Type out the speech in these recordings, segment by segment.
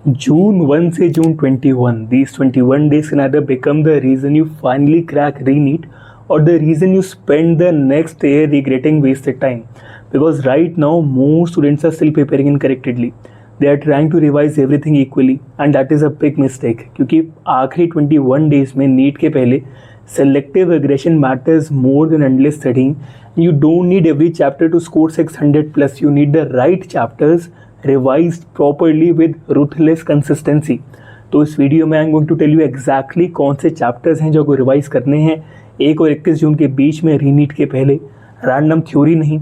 June 1 से June 21, these 21 days can either become the reason you finally crack re-NEET or the reason you spend the next year regretting wasted time. Because right now, most students are still preparing incorrectly. They are trying to revise everything equally and that is a big mistake. क्योंकि आखिरी 21 days में NEET के पहले selective aggression matters more than endless studying. You don't need every chapter to score 600 plus. You need the right chapters revised properly with ruthless consistency. तो इस वीडियो में I am going to tell you exactly कौन से chapters हैं जो को revise करने हैं 1 और 21 जून के बीच में रीनीट के पहले. रैंडम थ्योरी नहीं,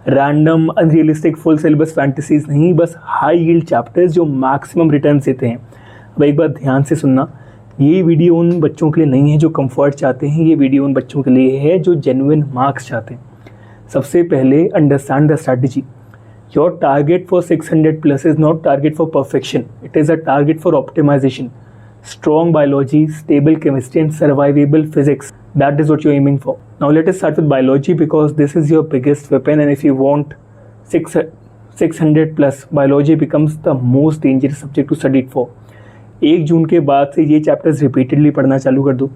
random unrealistic full syllabus fantasies नहीं, बस हाई यील्ड चैप्टर्स जो मैक्सिमम रिटर्न देते हैं. अब एक बात ध्यान से सुनना, ये वीडियो उन बच्चों के लिए नहीं है जो कंफर्ट चाहते हैं, ये वीडियो उन बच्चों के लिए है जो जेन्युइन मार्क्स चाहते हैं. सबसे पहले understand the strategy. Your target for 600 plus is not target for perfection. It is a target for optimization. Strong biology, stable chemistry and survivable physics. That is what you're aiming for. Now let us start with biology because this is your biggest weapon and if you want 600 plus, biology becomes the most dangerous subject to study it for. 1 जून के बाद से ये chapters repeatedly पढ़ना चालू कर दो.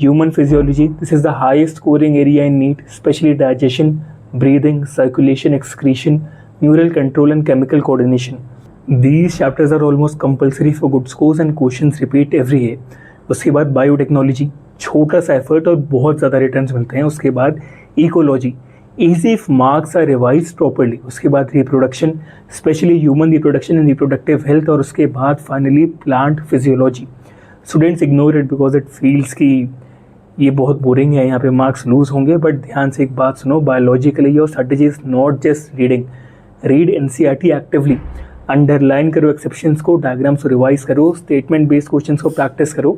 Human physiology, this is the highest scoring area in NEET, especially digestion, breathing, circulation, excretion, neural control and chemical coordination. These chapters are almost compulsory for good scores and questions repeat every year. उसके बाद biotechnology, छोटा सा effort और बहुत ज़्यादा returns मिलते हैं. उसके बाद ecology, easy if marks are revised properly. उसके बाद reproduction, specially human reproduction and reproductive health. और उसके बाद finally plant physiology. Students ignore it because it feels कि ये बहुत बोरिंग है, यहाँ पे मार्क्स लूज होंगे. बट ध्यान से एक बात सुनो, biologically your strategy is not just reading. Read NCERT actively, underline करो एक्सेप्शंस को, डायग्राम्स को रिवाइज करो, स्टेटमेंट बेस्ड क्वेश्चंस को प्रैक्टिस करो,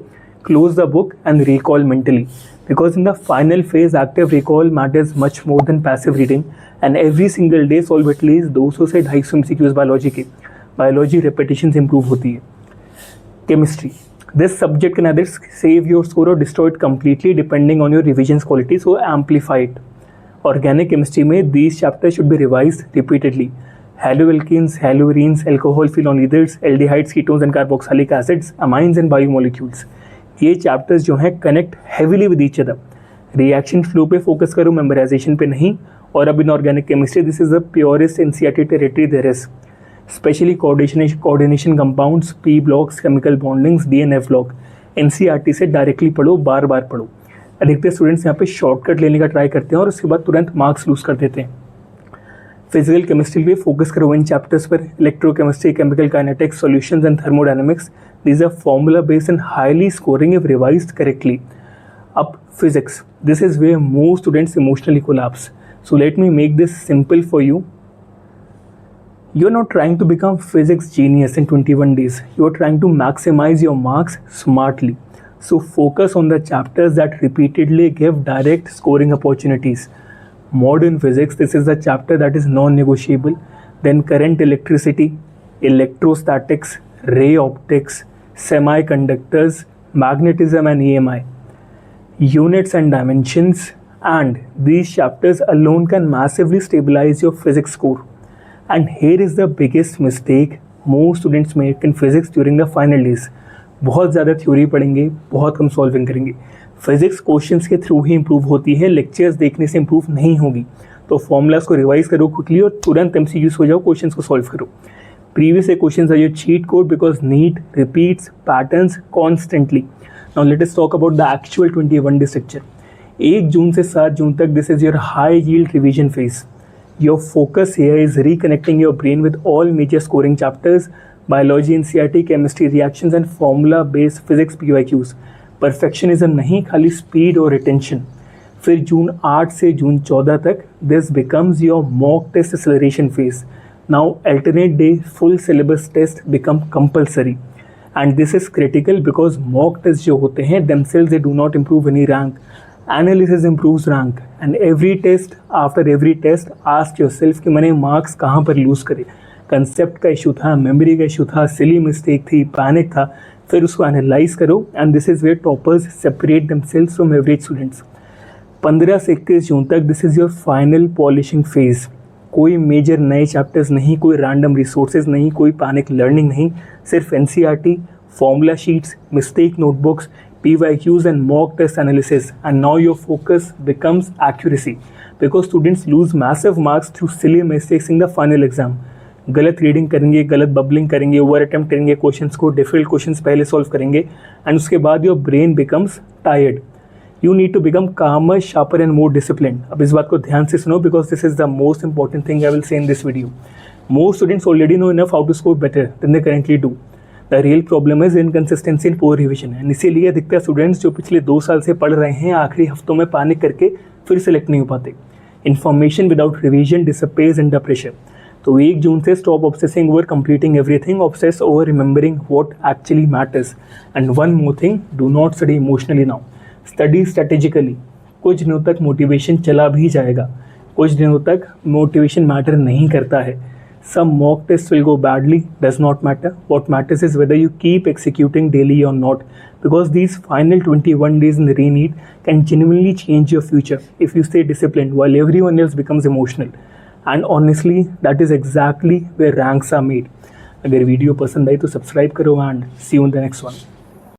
close the book and recall mentally. Because in the final phase active recall matters much more than passive reading. And every single day solve at least 200 से 250 MCQs biology के. Biology repetition से improve होती है. Chemistry, this subject can either save your score और destroy it completely depending on your revision quality, so amplify it. Organic chemistry में these chapters should be revised repeatedly. Haloalkanes, haloarenes, alcohol phenol ethers, aldehydes, ketones and carboxylic acids, amines and biomolecules. ये chapters जो हैं connect heavily with each other. Reaction flow पे focus करो, memorization पे नहीं. और अब in organic chemistry this is the purest NCERT territory there is. Especially coordination compounds, P blocks, chemical bondings, DNF block. NCERT से directly पढ़ो, बार बार पढ़ो. अधिकतर स्टूडेंट्स यहाँ पे शॉर्टकट लेने का ट्राई करते हैं और उसके बाद तुरंत मार्क्स लूज कर देते हैं. फिजिकल केमिस्ट्री पे फोकस करो इन चैप्टर्स पर. Electrochemistry, chemical kinetics, solutions and thermodynamics, these are formula based and highly scoring if revised correctly. अब physics, this is where most students emotionally collapse. So let me make this simple for you. You are not trying to become physics genius in 21 days. You are trying to maximize your marks smartly. So focus on the chapters that repeatedly give direct scoring opportunities. Modern physics, this is the chapter that is non-negotiable. Then current electricity, electrostatics, ray optics, semiconductors, magnetism and EMI, units and dimensions, and these chapters alone can massively stabilize your physics score. And here is the biggest mistake most students make in physics during the final days. बहुत ज़्यादा theory पढ़ेंगे, बहुत कम solving करेंगे. Physics questions के through ही improve होती है, lectures देखने से इंप्रूव नहीं होगी. तो फॉर्मूलाज को रिवाइज करो क्विकली और तुरंत MCQs हो जाओ, क्वेश्चंस को सॉल्व करो. Previous questions are your cheat code because NEET repeats patterns constantly. Now let us talk about the actual 21 day structure. 1 जून से 7 जून तक this is your high yield revision phase. Your focus here is reconnecting your brain with all major scoring chapters, biology, NCERT, chemistry, reactions and formula-based physics PYQs. Perfectionism नहीं, खाली speed और retention. फिर जून 8 से जून 14 तक this becomes your mock test acceleration phase. Now alternate day full syllabus test become compulsory. And this is critical because mock tests जो होते हैं themselves they do not improve any rank. Analysis improves rank and every test after every test ask yourself कि मैंने marks कहाँ पर loose करे. Concept का issue था, मेमोरी का इशू था, सिली मिस्टेक थी, पैनिक था. फिर उसको एनालाइज करो and this is where toppers separate themselves from average students. 15 से 21 जून तक this is your final polishing phase. कोई मेजर नए चैप्टर्स नहीं, कोई रैंडम रिसोर्सेज नहीं, कोई पैनिक लर्निंग नहीं, सिर्फ NCERT, formula sheets, mistake notebooks, PYQs and mock test analysis, and now your focus becomes accuracy because students lose massive marks through silly mistakes in the final exam. गलत reading करेंगे, गलत bubbling करेंगे, over attempt करेंगे questions को, difficult questions पहले solve करेंगे and उसके बाद your brain becomes tired. You need to become calmer, sharper and more discipline. अब इस बात को ध्यान से सुनो because this is the most important thing I will say in this video. Most students already know enough how to score better than they currently do. The real problem is inconsistency in poor revision. And इसीलिए अधिकतर students जो पिछले 2 साल से पढ़ रहे हैं आखिरी हफ्तों में पैनिक करके फिर सेलेक्ट नहीं हो पाते. Information without revision disappears under pressure. तो 1 जून से stop obsessing over completing everything, obsess over remembering what actually matters. And one more thing, do not study emotionally now, study strategically. कुछ दिनों तक मोटिवेशन चला भी जाएगा, कुछ दिनों तक मोटिवेशन मैटर नहीं करता है. Some mock tests will go badly, does not matter. What matters is whether you keep executing daily or not, because these final 21 days in the re-NEET can genuinely change your future if you stay disciplined while everyone else becomes emotional. And honestly, that is exactly where ranks are made. अगर video पसंद आई तो subscribe करो and see you in the next one.